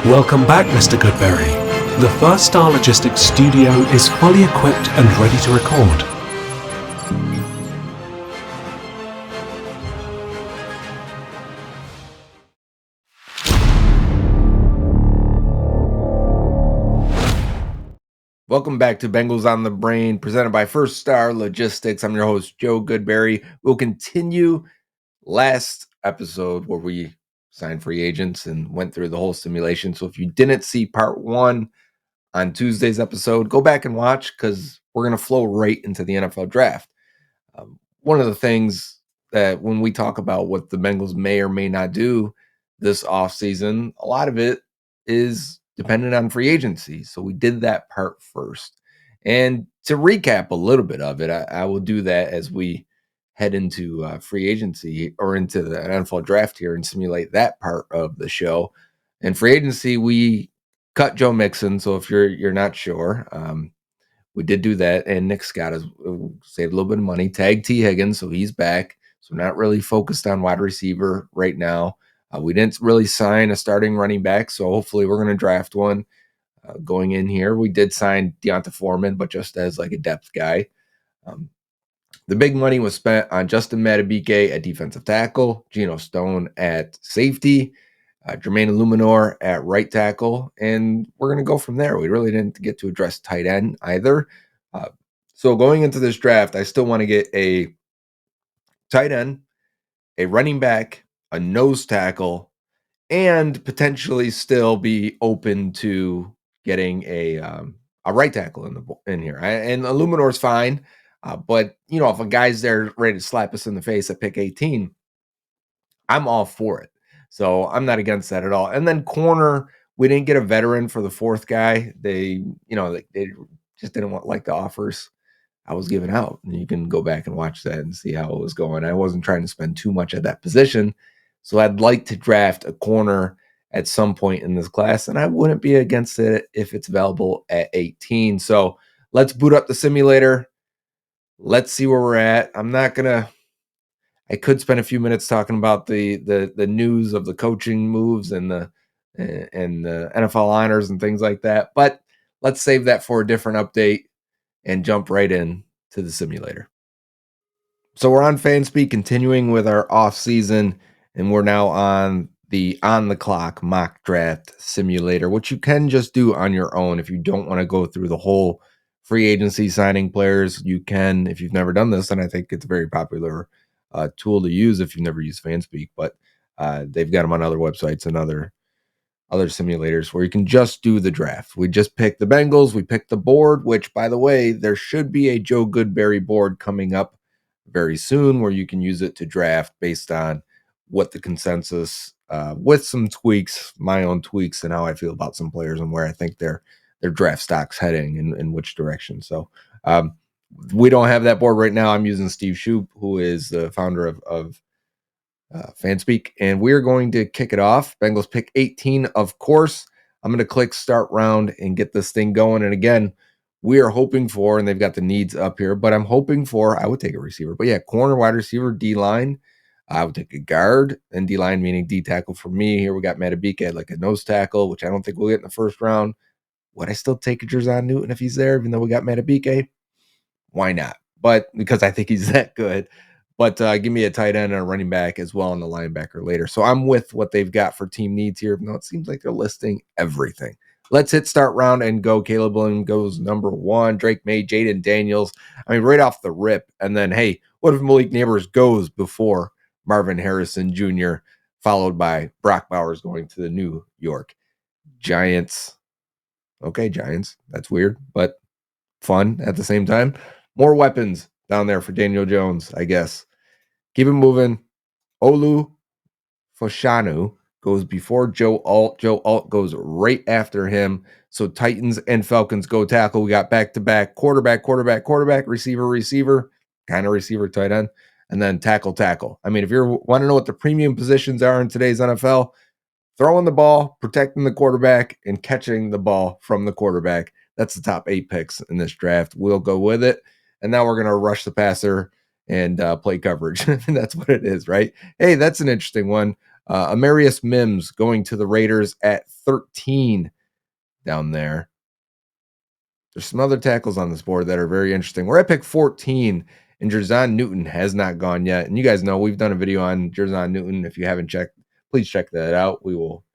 Welcome back, Mr. Goodberry. The First Star Logistics studio is fully equipped and ready to record. Welcome back to Bengals on the Brain, presented by First Star Logistics. I'm your host, Joe Goodberry. We'll continue last episode where we signed free agents and went through the whole simulation. So if you didn't see part one on Tuesday's episode, go back and watch because we're going to flow right into the NFL draft. One of the things that when we talk about what the Bengals may or may not do this offseason, a lot of it is dependent on free agency. So we did that part first. And to recap a little bit of it, I will do that as we head into free agency or into the NFL draft here and simulate that part of the show. And free agency, we cut Joe Mixon. So if you're not sure, we did do that. And Nick Scott has saved a little bit of money. Tagged T. Higgins, so he's back. So not really focused on wide receiver right now. We didn't really sign a starting running back, so hopefully we're going to draft one going in here. We did sign Deonta Foreman, but just as like a depth guy. The big money was spent on Justin Madubuike at defensive tackle, Geno Stone at safety, Jermaine Illuminor at right tackle, and we're going to go from there. We really didn't get to address tight end either. So going into this draft, I still want to get a tight end, a running back, a nose tackle, and potentially still be open to getting a right tackle in here. And Illuminor's fine, but if a guy's there ready to slap us in the face at pick 18, I'm all for it. So I'm not against that at all. And then corner, we didn't get a veteran for the fourth guy. They just didn't like the offers I was giving out. And you can go back and watch that and see how it was going. I wasn't trying to spend too much at that position. So I'd like to draft a corner at some point in this class, and I wouldn't be against it if it's available at 18. So let's boot up the simulator. Let's see where we're at. I could spend a few minutes talking about the news of the coaching moves and the NFL honors and things like that, but let's save that for a different update and jump right in to the simulator. So we're on FanSpeak, continuing with our off season, and we're now on the clock mock draft simulator, which you can just do on your own if you don't want to go through the whole free agency signing players. You can, if you've never done this, and I think it's a very popular tool to use if you've never used FanSpeak, but they've got them on other websites and other simulators where you can just do the draft. We just picked the Bengals. We picked the board, which, by the way, there should be a Joe Goodberry board coming up very soon where you can use it to draft based on what the consensus with some tweaks, my own tweaks, and how I feel about some players and where I think their draft stock's heading in which direction. So we don't have that board right now. I'm using Steve Shoup, who is the founder of FanSpeak, and we're going to kick it off. Bengals pick 18, of course. I'm going to click start round and get this thing going. And again, we are hoping for, and they've got the needs up here, but I'm hoping for, I would take a receiver, but yeah, corner, wide receiver, D-line. I would take a guard, and D-line meaning D tackle for me. Here we got Madubuike at like a nose tackle, which I don't think we'll get in the first round. Would I still take a Jerzon Newton if he's there, even though we got Madubuike? Why not? But because I think he's that good. But give me a tight end and a running back as well and a linebacker later. So I'm with what they've got for team needs here. No, it seems like they're listing everything. Let's hit start round and go. Caleb Williams goes number 1. Drake May, Jaden Daniels. I mean, right off the rip. And then, hey, what if Malik Neighbors goes before Marvin Harrison Jr., followed by Brock Bowers going to the New York Giants. Okay, Giants. That's weird, but fun at the same time. More weapons down there for Daniel Jones, I guess. Keep it moving. Olu Foshanu goes before Joe Alt. Joe Alt goes right after him. So Titans and Falcons go tackle. We got back-to-back quarterback, receiver, kind of receiver, tight end, and then tackle. I mean, if you want to know what the premium positions are in today's NFL, throwing the ball, protecting the quarterback, and catching the ball from the quarterback. That's the top 8 picks in this draft. We'll go with it. And now we're going to rush the passer and play coverage. That's what it is, right? Hey, that's an interesting one. Amarius Mims going to the Raiders at 13 down there. There's some other tackles on this board that are very interesting. We're at pick 14, and Jerzon Newton has not gone yet. And you guys know we've done a video on Jerzon Newton. If you haven't checked, please check that out. We will.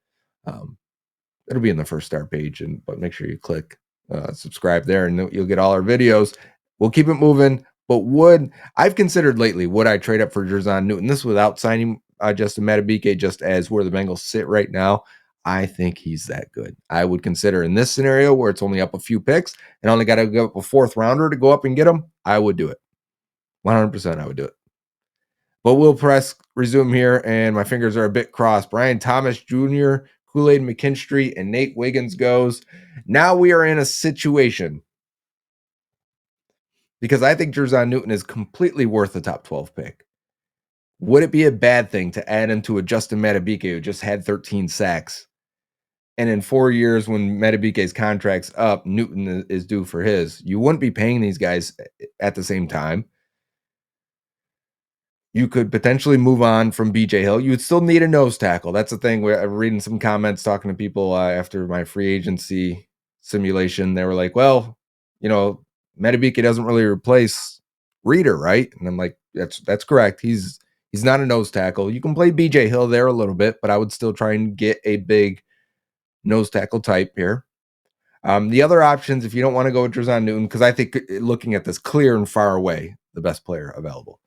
It'll be in the first start page, but make sure you click subscribe there, and you'll get all our videos. We'll keep it moving. But I've considered lately, would I trade up for Jerzon Newton? This without signing Justin Madubuike, just as where the Bengals sit right now. I think he's that good. I would consider in this scenario where it's only up a few picks and only got to go up a fourth rounder to go up and get him. I would do it. 100% I would do it. But we'll press resume here, and my fingers are a bit crossed. Brian Thomas Jr., Kool-Aid McKinstry, and Nate Wiggins goes. Now we are in a situation because I think Jerzon Newton is completely worth a top 12 pick. Would it be a bad thing to add him to a Justin Madubuike who just had 13 sacks? And in 4 years, when Madubuike's contract's up, Newton is due for his. You wouldn't be paying these guys at the same time. You could potentially move on from BJ Hill. You would still need a nose tackle. That's the thing. I'm reading some comments talking to people after my free agency simulation. They were like, well, Madubuike doesn't really replace Reader, right? And I'm like, that's correct. He's not a nose tackle. You can play BJ Hill there a little bit, but I would still try and get a big nose tackle type here. The other options, if you don't want to go with Jerzon Newton, because I think looking at this clear and far away, the best player available.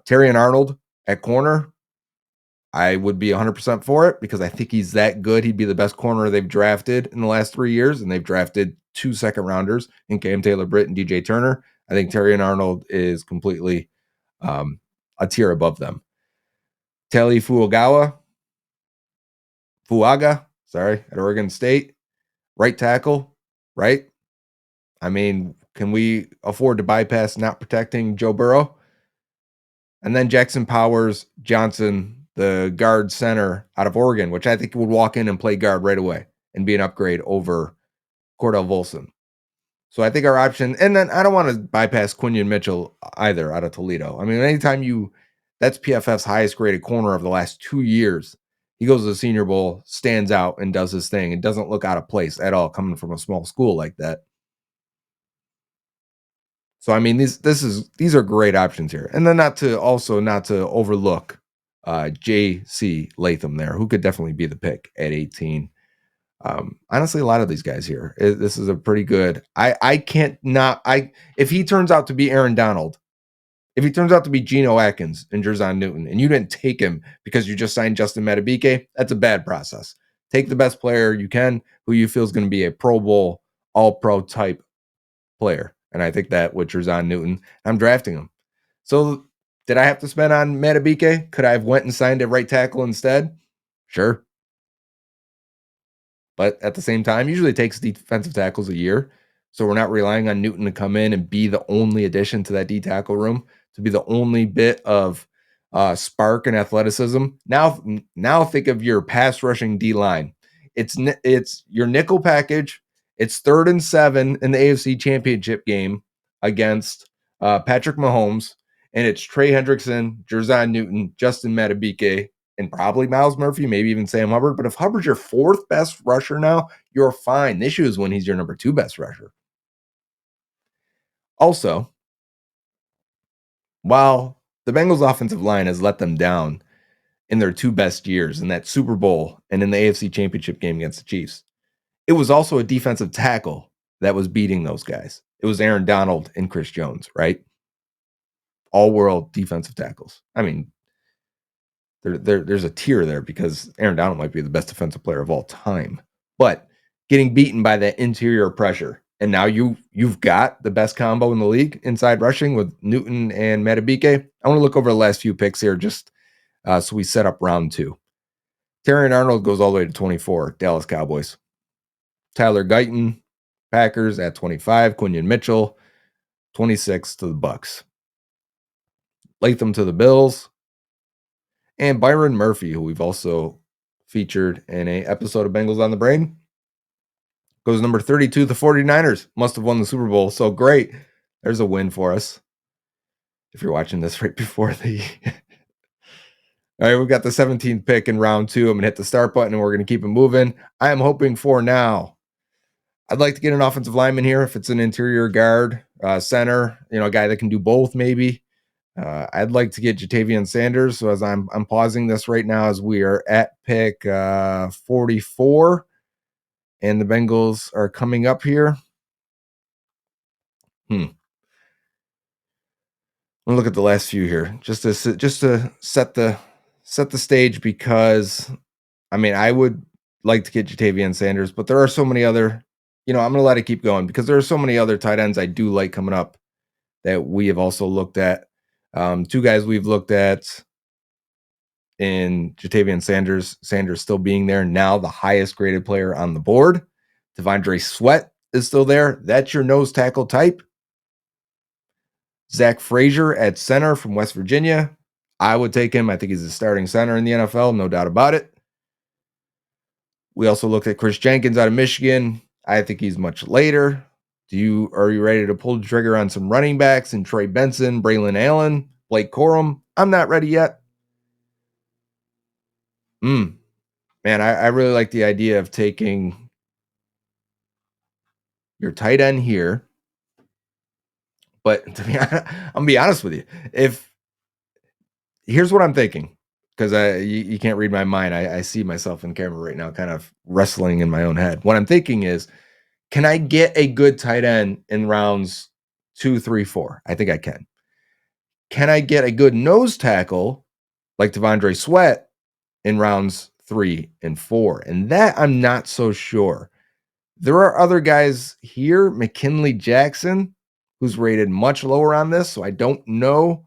Terrion Arnold at corner, I would be 100% for it because I think he's that good. He'd be the best corner they've drafted in the last 3 years, and they've drafted 2 second-rounders in Cam Taylor-Britt and DJ Turner. I think Terrion Arnold is completely a tier above them. Teli Fuaga, at Oregon State, right tackle, right? I mean, can we afford to bypass not protecting Joe Burrow? And then Jackson Powers Johnson, the guard center out of Oregon, which I think would walk in and play guard right away and be an upgrade over Cordell Volson. So I think our option, and then I don't want to bypass Quinion Mitchell either out of Toledo. I mean, anytime that's PFF's highest graded corner of the last 2 years. He goes to the Senior Bowl, stands out, and does his thing. It doesn't look out of place at all coming from a small school like that. So I mean, these are great options here, and then not to overlook J.C. Latham there, who could definitely be the pick at 18. Honestly, a lot of these guys here, this is a pretty good. If he turns out to be Aaron Donald, if he turns out to be Geno Atkins and Jerzon Newton, and you didn't take him because you just signed Justin Madubuike, that's a bad process. Take the best player you can, who you feel is going to be a Pro Bowl, All-Pro type player. And I think that with Jerzon Newton, I'm drafting him. So did I have to spend on Madubuike? Could I have went and signed a right tackle instead? Sure. But at the same time, usually it takes defensive tackles a year. So we're not relying on Newton to come in and be the only addition to that D tackle room, to be the only bit of spark and athleticism. Now think of your pass rushing D line. It's your nickel package. It's 3rd and 7 in the AFC Championship game against Patrick Mahomes, and it's Trey Hendrickson, Jerzon Newton, Justin Madubuike, and probably Miles Murphy, maybe even Sam Hubbard. But if Hubbard's your 4th best rusher now, you're fine. The issue is when he's your number 2 best rusher. Also, while the Bengals offensive line has let them down in their 2 best years, in that Super Bowl and in the AFC Championship game against the Chiefs, it was also a defensive tackle that was beating those guys. It was Aaron Donald and Chris Jones, right? All-world defensive tackles. I mean, there's a tier there because Aaron Donald might be the best defensive player of all time. But getting beaten by that interior pressure, and now you've got the best combo in the league inside rushing with Newton and Madubuike. I want to look over the last few picks here just so we set up round 2. Terrion Arnold goes all the way to 24, Dallas Cowboys. Tyler Guyton, Packers at 25. Quinion Mitchell, 26 to the Bucks. Latham to the Bills. And Byron Murphy, who we've also featured in an episode of Bengals On The Brain, goes number 32 to the 49ers. Must have won the Super Bowl. So great. There's a win for us. If you're watching this right before the All right, we've got the 17th pick in round 2. I'm going to hit the start button and we're going to keep it moving. I am hoping for now. I'd like to get an offensive lineman here if it's an interior guard, center, a guy that can do both maybe. I'd like to get Jatavian Sanders. So as I'm pausing this right now as we are at pick 44 and the Bengals are coming up here. I'm gonna look at the last few here just to set the stage, because I would like to get Jatavian Sanders, but there are so many other, I'm gonna let it keep going because there are so many other tight ends I do like coming up that we have also looked at. Two guys we've looked at in Jatavian Sanders still being there now, the highest graded player on the board. Devondre Sweat is still there. That's your nose tackle type. Zach Frazier at center from West Virginia. I would take him. I think he's a starting center in the NFL, no doubt about it. We also looked at Chris Jenkins out of Michigan. I think he's much later. Are you ready to pull the trigger on some running backs and Trey Benson, Braylon Allen, Blake Corum? I'm not ready yet. Man, I really like the idea of taking your tight end here. But I'm gonna be honest with you. Here's what I'm thinking, because you can't read my mind. I see myself in camera right now, kind of wrestling in my own head. What I'm thinking is, can I get a good tight end in rounds 2, 3, 4? I think I can. Can I get a good nose tackle like Devondre Sweat in rounds 3 and 4? And that I'm not so sure. There are other guys here, McKinley Jackson, who's rated much lower on this, so I don't know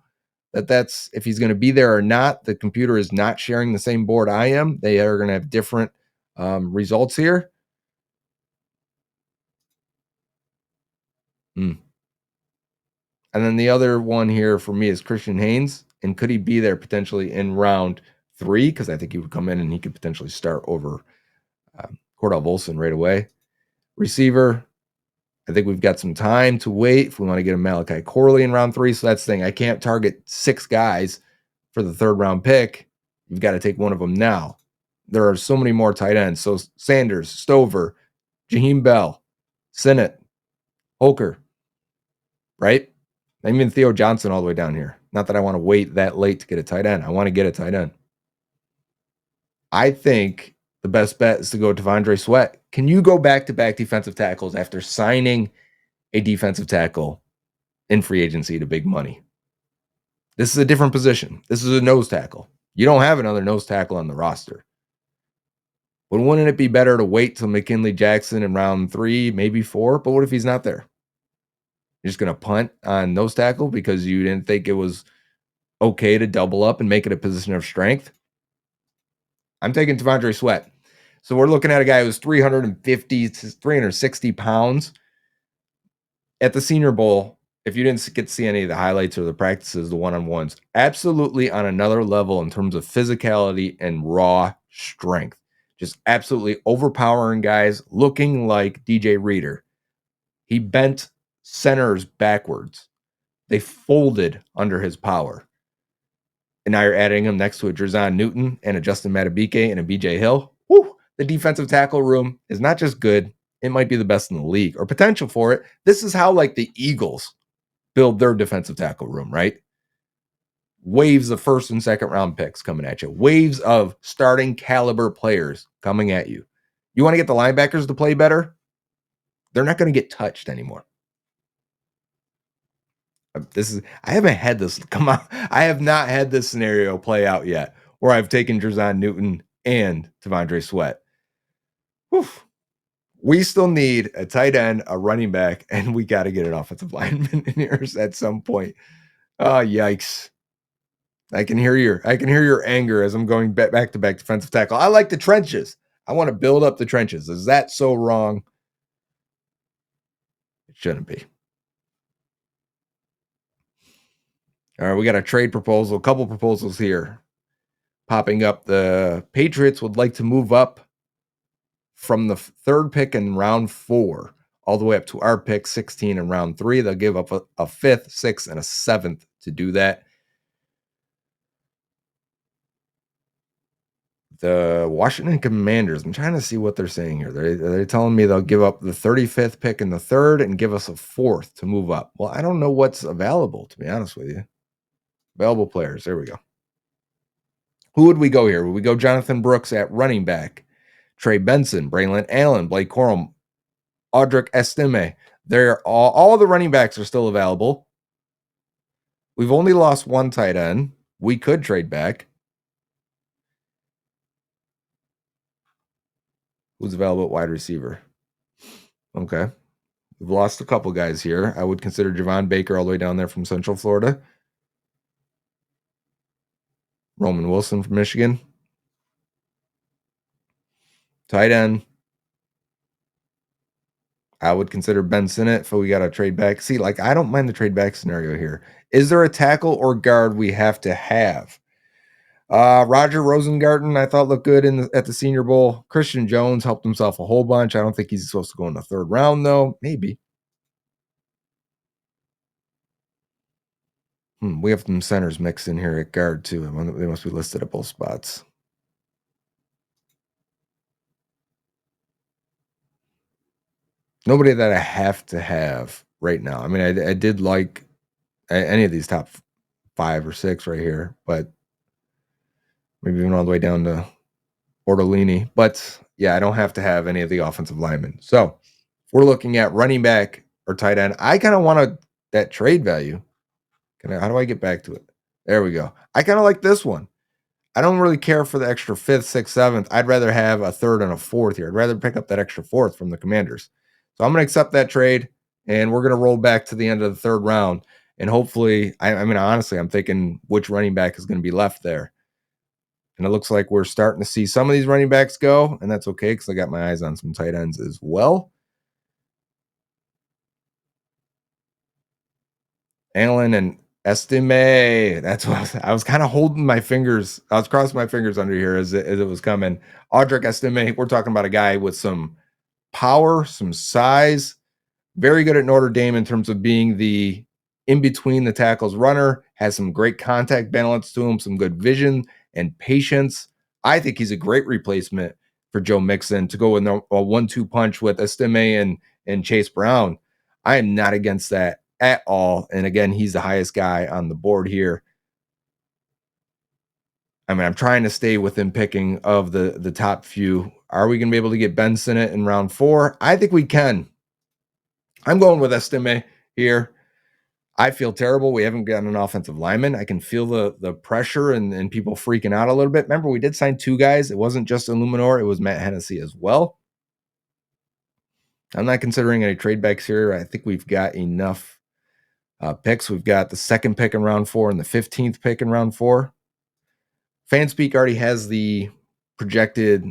that's if he's going to be there or not. The computer is not sharing the same board I am. They are going to have different results here. And then the other one here for me is Christian Haynes. And could he be there potentially in round 3? Because I think he would come in and he could potentially start over Cordell Volson right away. Receiver, I think we've got some time to wait if we want to get a Malachi Corley in round 3. So that's the thing. I can't target 6 guys for the 3rd round pick. You've got to take one of them now. There are so many more tight ends. So Sanders, Stover, Jaheim Bell, Sinnott, Holker, right? Even Theo Johnson all the way down here. Not that I want to wait that late to get a tight end. I want to get a tight end. I think the best bet is to go Devondre Sweat. Can you go back-to-back defensive tackles after signing a defensive tackle in free agency to big money? This is a different position. This is a nose tackle. You don't have another nose tackle on the roster. But wouldn't it be better to wait till McKinley Jackson in round 3, maybe 4? But what if he's not there? You're just going to punt on nose tackle because you didn't think it was okay to double up and make it a position of strength? I'm taking Devondre Sweat. So we're looking at a guy who's 350 to 360 pounds. At the Senior Bowl, if you didn't get to see any of the highlights or the practices, the one-on-ones, absolutely on another level in terms of physicality and raw strength. Just absolutely overpowering guys, looking like DJ Reader. He bent centers backwards. They folded under his power. And now you're adding him next to a Drazon Newton and a Justin Matabike and a BJ Hill. Woo! The defensive tackle room is not just good, it might be the best in the league, or potential for it. This is how like the Eagles build their defensive tackle room, right? Waves of 1st and 2nd round picks coming at you. Waves of starting caliber players coming at you. You want to get the linebackers to play better? They're not going to get touched anymore. I haven't had this come out. I have not had this scenario play out yet where I've taken Drazon Newton and Devondre Sweat. Whew. We still need a tight end, a running back, and we got to get an offensive lineman in here at some point. Oh, yikes. I can hear your anger as I'm going back to back defensive tackle. I like the trenches. I want to build up the trenches. Is that so wrong? It shouldn't be. All right, we got a trade proposal, a couple proposals here popping up. The Patriots would like to move up from the 3rd pick in round 4 all the way up to our pick 16 in round 3. They'll give up a 5th, 6th, and a 7th to do that. The Washington Commanders. I'm trying to see what they're saying here. They're telling me they'll give up the 35th pick in the third and give us a fourth to move up. Well, I don't know what's available, to be honest with you. Available players. There we go. Who would we go here? Would we go Jonathan Brooks at running back? Trey Benson, Braylon Allen, Blake Corum, Audric Estime. They're all the running backs are still available. We've only lost one tight end. We could trade back. Who's available at wide receiver? Okay. We've lost a couple guys here. I would consider Javon Baker all the way down there from Central Florida. Roman Wilson from Michigan. Tight end. I would consider Ben Sinnott if we got to trade back. See, like, I don't mind the trade back scenario here. Is there a tackle or guard we have to have? Roger Rosengarten, I thought looked good at the Senior Bowl. Christian Jones helped himself a whole bunch. I don't think he's supposed to go in the third round, though. Maybe. We have some centers mixed in here at guard, too. They must be listed at both spots. Nobody that I have to have right now. I mean, I did like any of these top 5 or 6 right here, but maybe even all the way down to Ortolini. But yeah, I don't have to have any of the offensive linemen. So if we're looking at running back or tight end, I kind of want that trade value. How do I get back to it? There we go. I kind of like this one. I don't really care for the extra 5th, 6th, 7th. I'd rather have a 3rd and a 4th here. I'd rather pick up that extra 4th from the Commanders. So I'm going to accept that trade, and we're going to roll back to the end of the 3rd round. And hopefully, I mean, honestly, I'm thinking which running back is going to be left there. And it looks like we're starting to see some of these running backs go, and that's okay because I got my eyes on some tight ends as well. Allen and Estime. That's what I was kind of holding my fingers. I was crossing my fingers under here as it was coming. Audric Estime. We're talking about a guy with some power, some size, very good at Notre Dame in terms of being the in between the tackles runner, has some great contact balance to him, some good vision and patience. I think he's a great replacement for Joe Mixon to go with a 1-2 punch with Estime and Chase Brown. I am not against that at all. And again, he's the highest guy on the board here. I mean, I'm trying to stay within picking of the top few. Are we going to be able to get Ben Sinnott in round 4? I think we can. I'm going with Estime here. I feel terrible. We haven't gotten an offensive lineman. I can feel the pressure and people freaking out a little bit. Remember, we did sign 2 guys. It wasn't just Illuminor. It was Matt Hennessy as well. I'm not considering any trade backs here. I think we've got enough picks. We've got the 2nd pick in round 4 and the 15th pick in round 4. Fanspeak already has the projected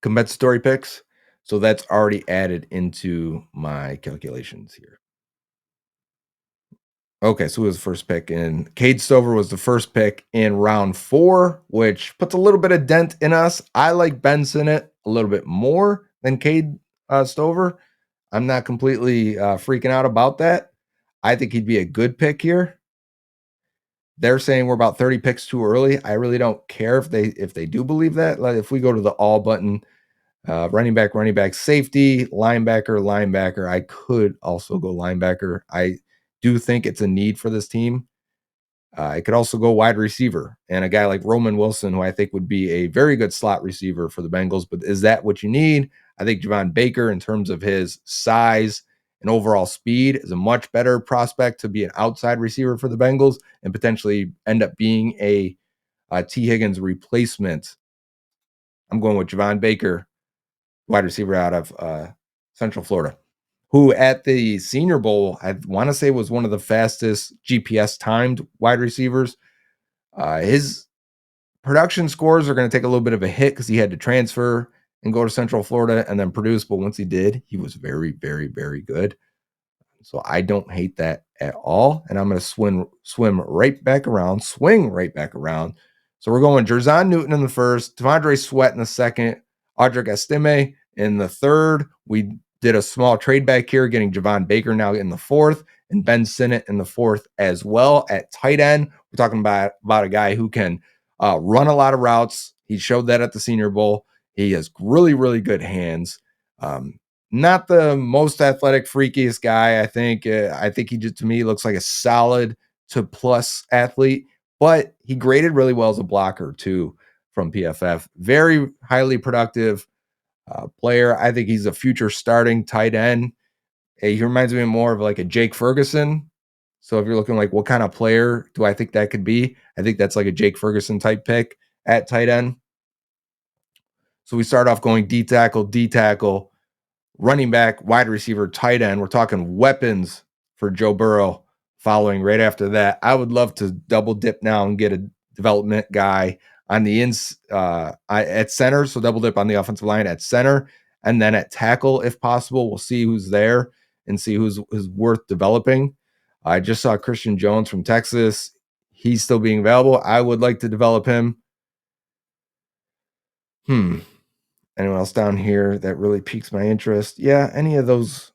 compensatory picks. So that's already added into my calculations here. Okay, so who was the first pick? And Cade Stover was the first pick in round 4, which puts a little bit of dent in us. I like Ben Sinnott a little bit more than Cade Stover. I'm not completely freaking out about that. I think he'd be a good pick here. They're saying we're about 30 picks too early. I really don't care if they do believe that. Like if we go to the all button, running back, safety, linebacker. I could also go linebacker. I do think it's a need for this team. It could also go wide receiver and a guy like Roman Wilson, who I think would be a very good slot receiver for the Bengals. But is that what you need? I think Javon Baker, in terms of his size and overall speed, is a much better prospect to be an outside receiver for the Bengals and potentially end up being a T. Higgins replacement. I'm going with Javon Baker, wide receiver out of Central Florida, who at the Senior Bowl, I want to say was one of the fastest GPS timed wide receivers. His production scores are going to take a little bit of a hit because he had to transfer and go to Central Florida and then produce. But once he did, he was very, very, very good. So I don't hate that at all. And I'm going to swing right back around. So we're going Jerzon Newton in the first, Devondre Sweat in the second, Audric Estime in the third. We did a small trade back here, getting Javon Baker now in the 4th and Ben Sinnott in the 4th as well. At tight end, we're talking about a guy who can run a lot of routes. He showed that at the Senior Bowl. He has really, really good hands. Not the most athletic, freakiest guy. I think he just, to me, looks like a solid to plus athlete, but he graded really well as a blocker too from PFF. Very highly productive player. I think he's a future starting tight end. He reminds me more of like a Jake Ferguson. So if you're looking like what kind of player do I think that could be? I think that's like a Jake Ferguson type pick at tight end. So we start off going D tackle, running back, wide receiver, tight end. We're talking weapons for Joe Burrow following right after that. I would love to double dip now and get a development guy on the at center. So double dip on the offensive line at center and then at tackle if possible. We'll see who's there and see who's worth developing. I just saw Christian Jones from Texas. He's still being available. I would like to develop him. Anyone else down here that really piques my interest? Yeah, any of those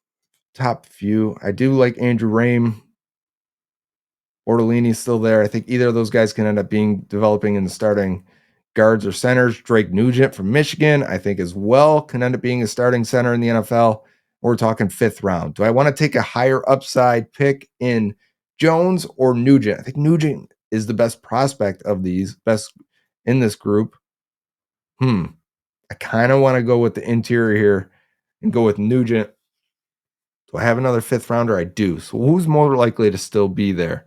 top few. I do like Andrew Rame. Bortolini's still there. I think either of those guys can end up being developing and starting guards or centers. Drake Nugent from Michigan, I think as well, can end up being a starting center in the NFL. We're talking 5th round. Do I want to take a higher upside pick in Jones or Nugent? I think Nugent is the best prospect of these, best in this group. I kind of want to go with the interior here and go with Nugent. Do I have another 5th rounder? I do. So who's more likely to still be there?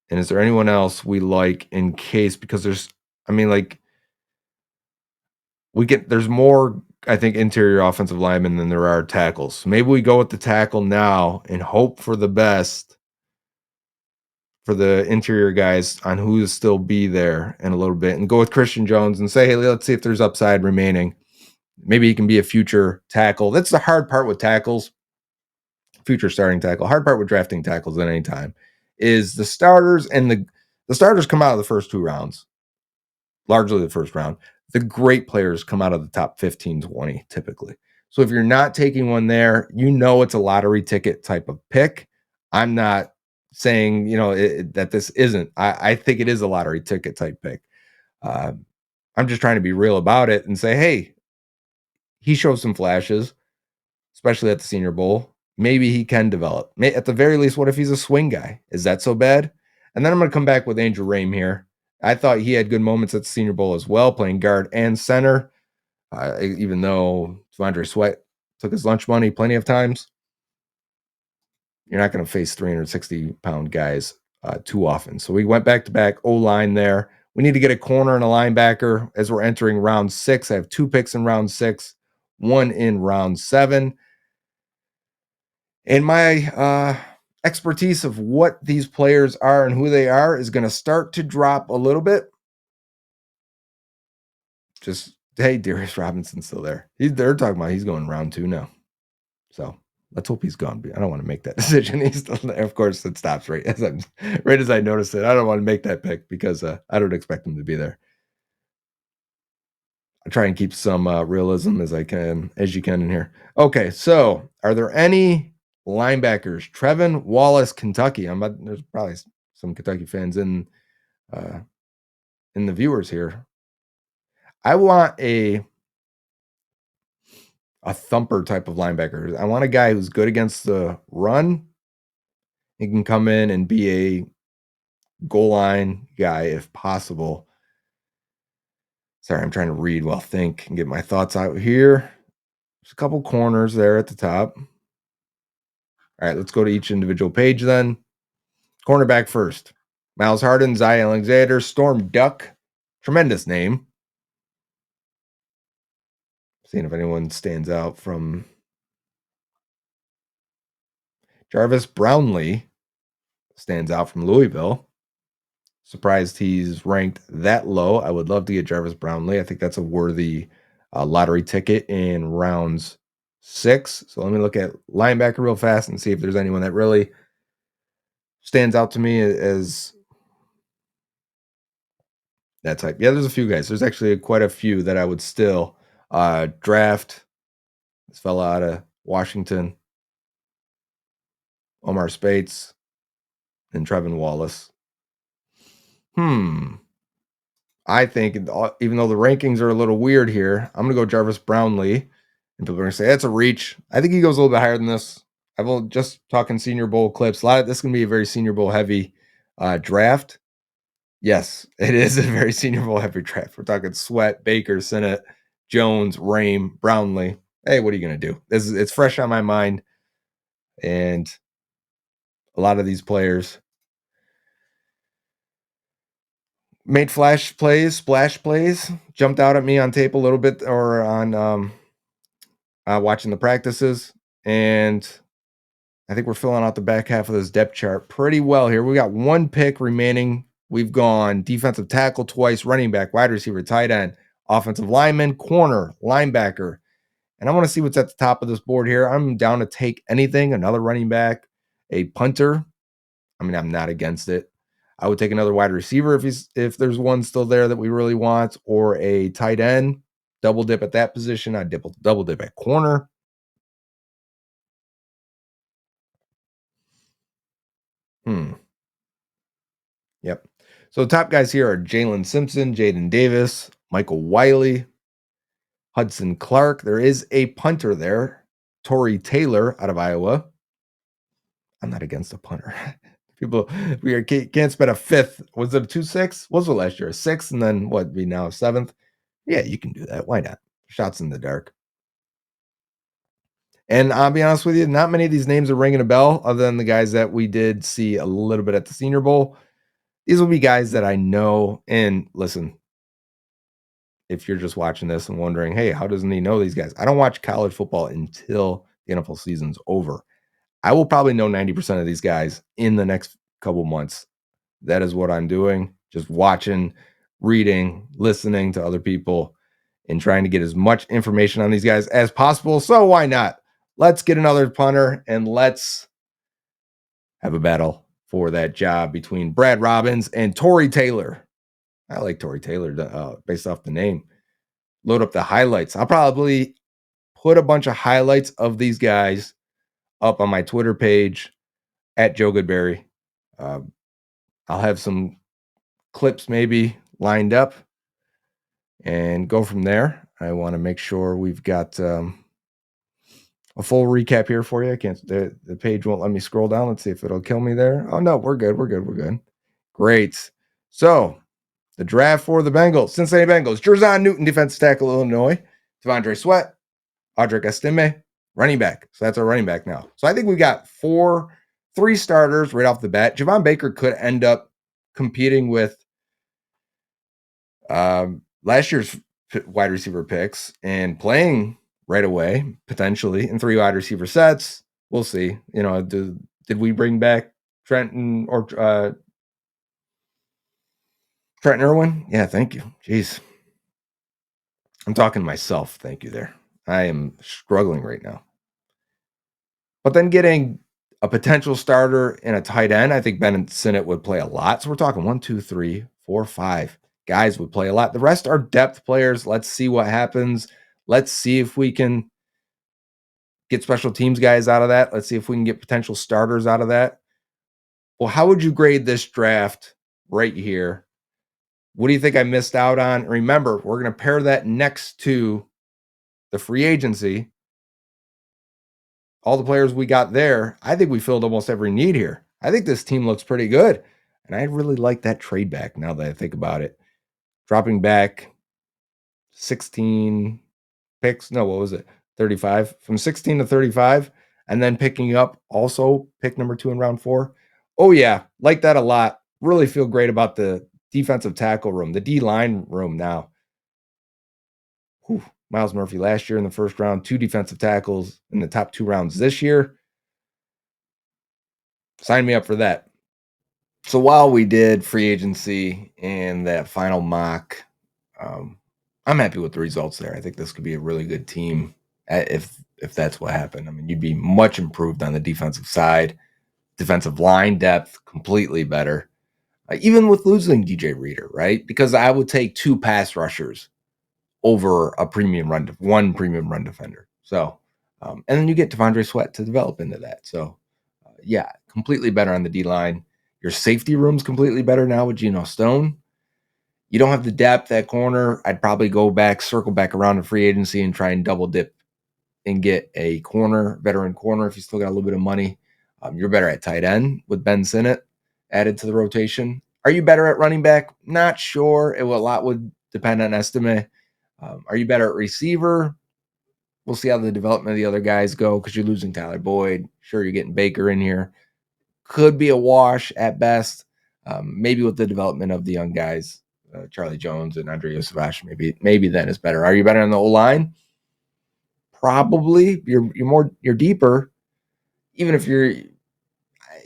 And is there anyone else we like in case? Because there's more, I think, interior offensive linemen than there are tackles. So maybe we go with the tackle now and hope for the best for the interior guys on who will still be there in a little bit and go with Christian Jones and say, hey, let's see if there's upside remaining. Maybe he can be a future tackle. That's the hard part with tackles. Future starting tackle. Hard part with drafting tackles at any time is the starters, and the starters come out of the first 2 rounds, largely the first round. The great players come out of the top 15, 20 typically. So if you're not taking one there, it's a lottery ticket type of pick. I'm not saying, that this isn't. I think it is a lottery ticket type pick. I'm just trying to be real about it and say, hey, he shows some flashes, especially at the Senior Bowl. Maybe he can develop. At the very least, what if he's a swing guy? Is that so bad? And then I'm going to come back with Andrew Rame here. I thought he had good moments at the Senior Bowl as well, playing guard and center, even though Devondre Sweat took his lunch money plenty of times. You're not going to face 360-pound guys too often. So we went back-to-back O-line there. We need to get a corner and a linebacker as we're entering round 6. I have 2 picks in round 6, 1 in round 7. And my expertise of what these players are and who they are is going to start to drop a little bit. Hey, Darius Robinson's still there. They're talking about he's going round 2 now. So let's hope he's gone. I don't want to make that decision. He's still there. Of course, it stops right as I noticed it. I don't want to make that pick because I don't expect him to be there. I try and keep some realism as you can in here. Okay, so are there any linebackers? Trevin Wallace, Kentucky. There's probably some Kentucky fans in the viewers here. I want a thumper type of linebacker. I want a guy who's good against the run. He can come in and be a goal line guy if possible. Sorry, I'm trying to read while think and get my thoughts out here. There's a couple corners there at the top. All right, let's go to each individual page then. Cornerback first. Miles Harden, Zion Alexander, Storm Duck. Tremendous name. Seeing if anyone stands out from Jarvis Brownlee. Stands out from Louisville. Surprised he's ranked that low. I would love to get Jarvis Brownlee. I think that's a worthy lottery ticket in rounds 6. So let me look at linebacker real fast and see if there's anyone that really stands out to me as that type. Yeah, there's a few guys. There's actually quite a few that I would still draft. This fella out of Washington, Omar Spates, and Trevin Wallace. I think, even though the rankings are a little weird here, I'm going to go Jarvis Brownlee. And people are going to say that's a reach. I think he goes a little bit higher than this. I've just talking Senior Bowl clips. A lot of this is going to be a very Senior Bowl heavy draft. Yes, it is a very Senior Bowl heavy draft. We're talking Sweat, Baker, Sinnott, Jones, Rame, Brownlee. Hey, what are you going to do? It's fresh on my mind. And a lot of these players made splash plays, jumped out at me on tape a little bit or on watching the practices. And I think we're filling out the back half of this depth chart pretty well here. We got one pick remaining. We've gone defensive tackle twice, running back, wide receiver, tight end, offensive lineman, corner, linebacker. And I want to see what's at the top of this board here. I'm down to take anything, another running back, a punter. I mean, I'm not against it. I would take another wide receiver if there's one still there that we really want, or a tight end. Double dip at that position. I'd double dip at corner. Yep. So the top guys here are Jalen Simpson, Jaden Davis, Michael Wiley, Hudson Clark. There is a punter there, Tory Taylor out of Iowa. I'm not against a punter. People, can't spend a fifth. Was it a 2-6? What was it last year? A 6, and then what? Be now a 7th? Yeah, you can do that. Why not? Shots in the dark. And I'll be honest with you, not many of these names are ringing a bell, other than the guys that we did see a little bit at the Senior Bowl. These will be guys that I know. And listen, if you're just watching this and wondering, hey, how doesn't he know these guys? I don't watch college football until the NFL season's over. I will probably know 90% of these guys in the next couple months. That is what I'm doing. Just watching, reading, listening to other people, and trying to get as much information on these guys as possible. So why not? Let's get another punter and let's have a battle for that job between Brad Robbins and Tory Taylor. I like Tory Taylor based off the name. Load up the highlights. I'll probably put a bunch of highlights of these guys up on my Twitter page at Joe Goodberry. I'll have some clips maybe lined up and go from there. I want to make sure we've got a full recap here for you. I can't. The page won't let me scroll down. Let's see if it'll kill me there. Oh no, we're good. We're good. Great. So the draft for the Bengals, Cincinnati Bengals, Jerzon Newton, defensive tackle, Illinois, Devondre Sweat, Audric Estime, running back. So that's our running back now. So I think we got 3 starters right off the bat. Javon Baker could end up competing with last year's wide receiver picks and playing right away, potentially in 3 wide receiver sets. We'll see. You know, did we bring back Trenton or Trenton Irwin? Yeah, thank you. Jeez. I'm talking to myself. Thank you there. I am struggling right now. But then getting a potential starter and a tight end, I think Ben Sinnott would play a lot. So we're talking 1, 2, 3, 4, 5 guys would play a lot. The rest are depth players. Let's see what happens. Let's see if we can get special teams guys out of that. Let's see if we can get potential starters out of that. Well, how would you grade this draft right here? What do you think I missed out on? Remember, we're going to pair that next to the free agency. All the players we got there, I think we filled almost every need here. I think this team looks pretty good. And I really like that trade back now that I think about it. Dropping back 16 picks. No, what was it? 35. From 16 to 35. And then picking up also pick number 2 in round 4. Oh, yeah. Like that a lot. Really feel great about the defensive tackle room, the D-line room now. Whew. Miles Murphy last year in the first round, 2 defensive tackles in the top 2 rounds this year. Sign me up for that. So while we did free agency and that final mock, I'm happy with the results there. I think this could be a really good team if that's what happened. I mean, you'd be much improved on the defensive side. Defensive line depth, completely better. Even with losing DJ Reader, right? Because I would take 2 pass rushers over one premium run defender. So, and then you get Devondre Sweat to develop into that. So, yeah, completely better on the D line. Your safety room's completely better now with Geno Stone. You don't have the depth at corner. I'd probably circle back around to free agency and try and double dip and get a veteran corner if you still got a little bit of money. You're better at tight end with Ben Sinnott added to the rotation. Are you better at running back? Not sure. A lot would depend on estimate. Are you better at receiver? We'll see how the development of the other guys go because you're losing Tyler Boyd. Sure, you're getting Baker in here. Could be a wash at best. Maybe with the development of the young guys, Charlie Jones and Andre Yosavash, maybe then is better. Are you better on the O-line? Probably. You're deeper. Even if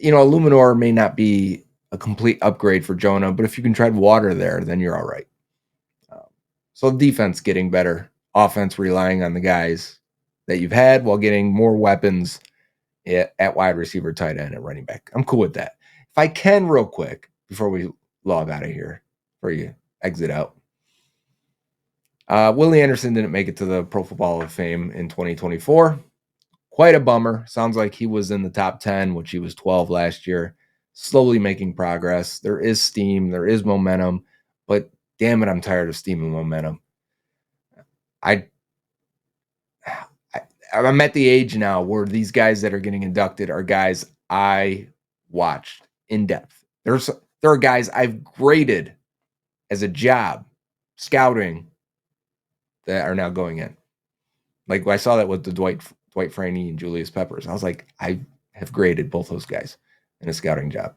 Illuminor may not be a complete upgrade for Jonah, but if you can tread water there, then you're all right. So defense getting better, offense relying on the guys that you've had while getting more weapons at wide receiver, tight end, and running back. I'm cool with that. If I can, real quick, before we log out of here, before you exit out, Willie Anderson didn't make it to the Pro Football Hall of Fame in 2024. Quite a bummer. Sounds like he was in the top 10, which he was 12 last year. Slowly making progress. There is steam. There is momentum. But damn it, I'm tired of steam and momentum. I'm at the age now where these guys that are getting inducted are guys I watched in depth. There are guys I've graded as a job, scouting, that are now going in. Like I saw that with the Dwight Freeney and Julius Peppers. I was like, I have graded both those guys in a scouting job.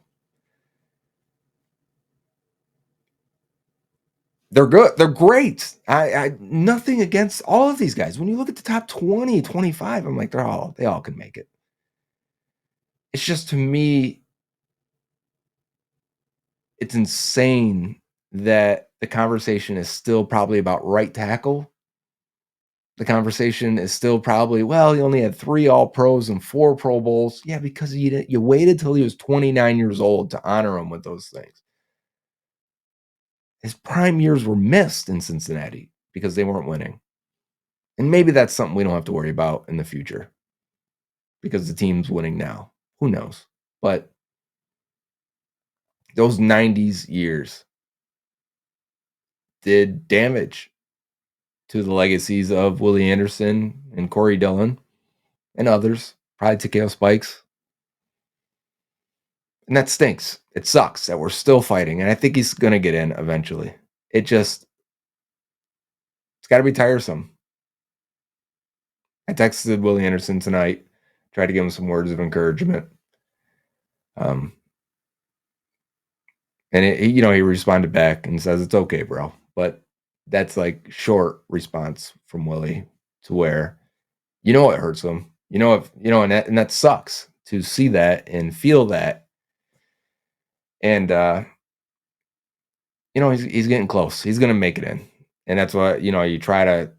They're good. They're great. I nothing against all of these guys. When you look at the top 20, 25, I'm like, they all can make it. It's just, to me, it's insane that the conversation is still probably about right tackle. The conversation is still probably, well, he only had 3 All-Pros and 4 Pro Bowls. Yeah, because you waited till he was 29 years old to honor him with those things. His prime years were missed in Cincinnati because they weren't winning. And maybe that's something we don't have to worry about in the future because the team's winning now. Who knows? But those 90s years did damage to the legacies of Willie Anderson and Corey Dillon and others, probably Takeo Spikes. And that stinks. It sucks that we're still fighting. And I think he's going to get in eventually. It's got to be tiresome. I texted Willie Anderson tonight, tried to give him some words of encouragement. And he responded back and says, it's okay, bro. But that's like short response from Willie to where, it hurts him. And that sucks to see that and feel that. And, he's getting close. He's going to make it in. And that's why, you try to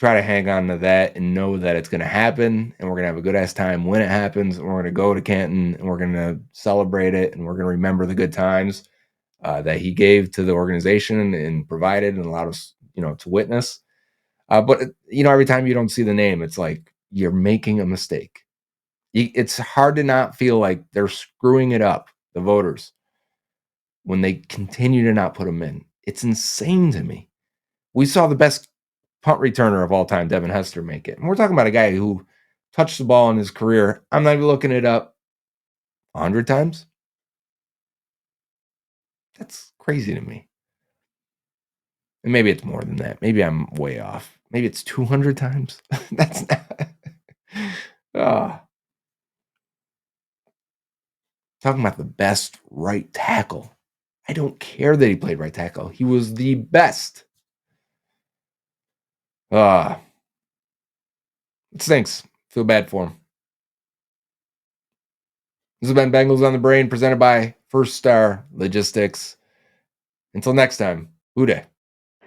hang on to that and know that it's going to happen. And we're going to have a good ass time when it happens. And we're going to go to Canton and we're going to celebrate it. And we're going to remember the good times that he gave to the organization and provided and allowed us, to witness. But every time you don't see the name, it's like you're making a mistake. It's hard to not feel like they're screwing it up, the voters, when they continue to not put him in. It's insane to me. We saw the best punt returner of all time, Devin Hester, make it. And we're talking about a guy who touched the ball in his career. I'm not even looking it up 100 times. That's crazy to me. And maybe it's more than that. Maybe I'm way off. Maybe it's 200 times. That's not. Talking about the best right tackle. I don't care that he played right tackle. He was the best. It stinks. Feel bad for him. This has been Bengals on the Brain, presented by First Star Logistics. Until next time, Uday.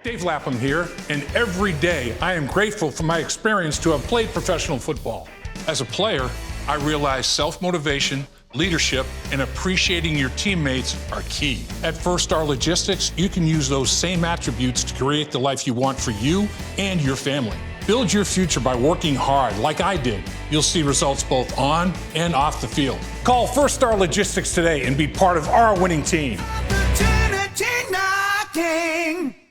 Dave Lapham here, and every day I am grateful for my experience to have played professional football. As a player, I realized self-motivation, leadership, and appreciating your teammates are key. At First Star Logistics, you can use those same attributes to create the life you want for you and your family. Build your future by working hard like I did. You'll see results both on and off the field. Call First Star Logistics today and be part of our winning team. talking.